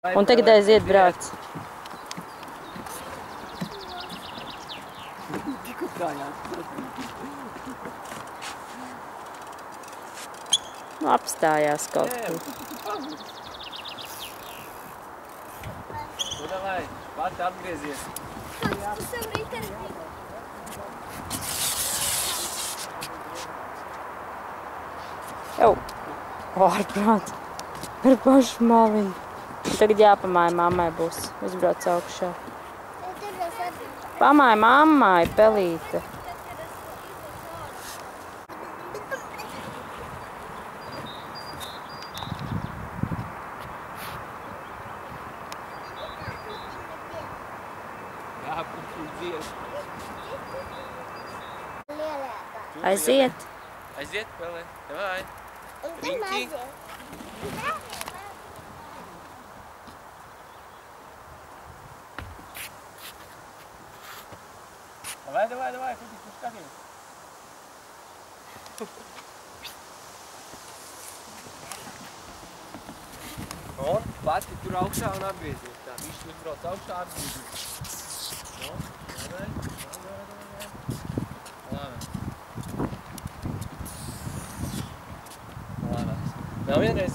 Un tagad aiziet brauc. Nu, apstājās kaut kur. Nu, davai, pati atgriezies. Jau, ārprāt, ar pašu maliņu. Un tagad jāpamāja mammai būs, uzbrauc augšā. Pamāja mammai, pelīte. Jā, puķu dzies. Aiziet. Aiziet, pelē. Davai. Riņķi. Davai, puķi, skaties. Un pati tur augšā un atgriezies. Tā, viņš uzbrauc augšā, atgriezies. Davai. Labi. Vēl vienreiz.